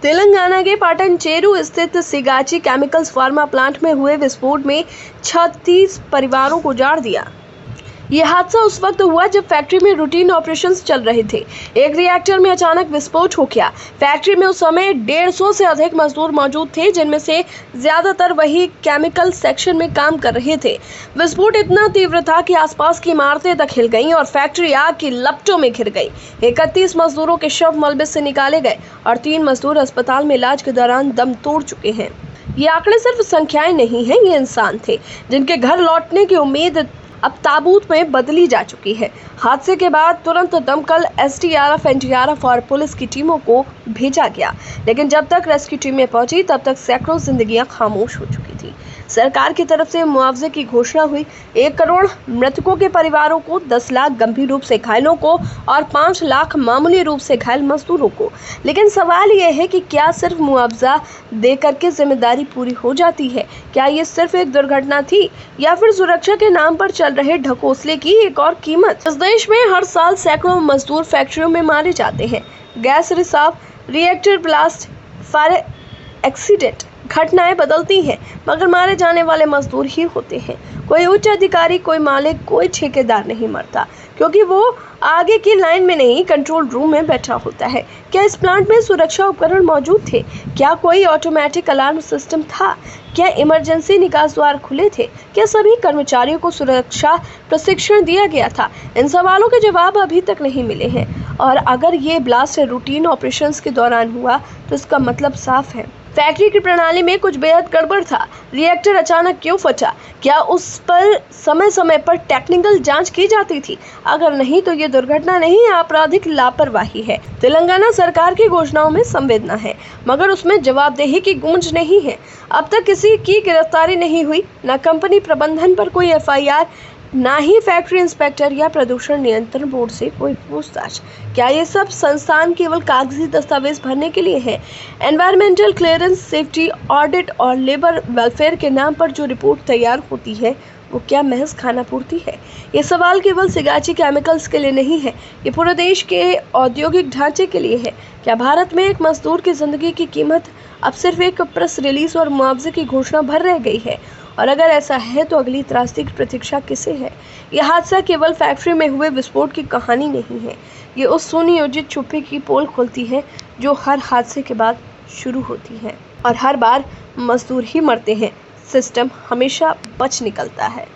तेलंगाना के पाटनचेरू स्थित Sigachi chemicals pharma plant में हुए विस्फोट में 36 परिवारों को उजाड़ दिया। यह हादसा उस वक्त हुआ जब फैक्ट्री में रूटीन ऑपरेशंस चल रहे थे। एक रिएक्टर में अचानक विस्फोट हो गया। फैक्ट्री में उस समय 150 से अधिक मजदूर मौजूद थे, जिनमें से ज्यादातर वही केमिकल सेक्शन में काम कर रहे थे। विस्फोट इतना तीव्र था कि आसपास की इमारतें तक हिल गईं और फैक्ट्री आग की लपटों में घिर गई। 31 मजदूरों के शव मलबे से निकाले गए और 3 मजदूर अस्पताल में इलाज के दौरान दम तोड़ चुके हैं। ये आंकड़े सिर्फ संख्याएं नहीं हैं, ये इंसान थे जिनके घर लौटने की उम्मीद अब ताबूत में बदली जा चुकी है। हादसे के बाद तुरंत दमकल, एसडीआरएफ, एनडीआरएफ और पुलिस की टीमों को भेजा गया, लेकिन जब तक रेस्क्यू टीमें पहुंची तब तक सैकड़ों जिंदगियां खामोश हो चुकी थी। सरकार की तरफ से मुआवजे की घोषणा हुई। 1 करोड़ मृतकों के परिवारों को, 10 लाख गंभीर रूप से घायलों को और 5 लाख मामूली रूप से घायल मजदूरों को। लेकिन सवाल यह है कि क्या सिर्फ मुआवजा देकर के जिम्मेदारी पूरी हो जाती है? क्या ये सिर्फ एक दुर्घटना थी या फिर सुरक्षा के नाम पर चल रहे ढकोसले की एक और कीमत? इस देश में हर साल सैकड़ों मजदूर फैक्ट्रियों में मारे जाते हैं। गैस रिसाव, रिएक्टर ब्लास्ट, फायर एक्सीडेंट, घटनाएं बदलती हैं, मगर मारे जाने वाले मजदूर ही होते हैं। कोई उच्च अधिकारी, कोई मालिक, कोई ठेकेदार नहीं मरता, क्योंकि वो आगे की लाइन में नहीं, कंट्रोल रूम में बैठा होता है। क्या इस प्लांट में सुरक्षा उपकरण मौजूद थे? क्या कोई ऑटोमेटिक अलार्म सिस्टम था? क्या इमरजेंसी निकास द्वार खुले थे? क्या सभी कर्मचारियों को सुरक्षा प्रशिक्षण दिया गया था? इन सवालों के जवाब अभी तक नहीं मिले हैं। और अगर ये ब्लास्ट रूटीन ऑपरेशंस के दौरान हुआ तो इसका मतलब साफ है, फैक्ट्री की प्रणाली में कुछ बेहद गड़बड़ था। रिएक्टर अचानक क्यों फटा? क्या उस पर समय समय पर टेक्निकल जांच की जाती थी? अगर नहीं तो ये दुर्घटना नहीं, आपराधिक लापरवाही है। तेलंगाना सरकार की घोषणाओं में संवेदना है, मगर उसमें जवाबदेही की गूंज नहीं है। अब तक किसी की गिरफ्तारी नहीं हुई, न कंपनी प्रबंधन पर कोई एफआईआर, ना ही फैक्ट्री इंस्पेक्टर या प्रदूषण नियंत्रण बोर्ड से कोई पूछताछ। क्या ये सब संस्थान केवल कागजी दस्तावेज भरने के लिए है? एनवायरमेंटल क्लियरेंस, सेफ्टी ऑडिट और लेबर वेलफेयर के नाम पर जो रिपोर्ट तैयार होती है वो क्या महज खाना पूर्ति है? ये सवाल केवल सिगाची केमिकल्स के लिए नहीं है, ये पूरे देश के औद्योगिक ढांचे के लिए है। क्या भारत में एक मजदूर की जिंदगी की कीमत अब सिर्फ एक प्रेस रिलीज और मुआवजे की घोषणा भर रह गई है? और अगर ऐसा है तो अगली त्रासदी की प्रतीक्षा किसे है? यह हादसा केवल फैक्ट्री में हुए विस्फोट की कहानी नहीं है, ये उस सुनियोजित चुप्पी की पोल खोलती है जो हर हादसे के बाद शुरू होती है। और हर बार मजदूर ही मरते हैं, सिस्टम हमेशा बच निकलता है।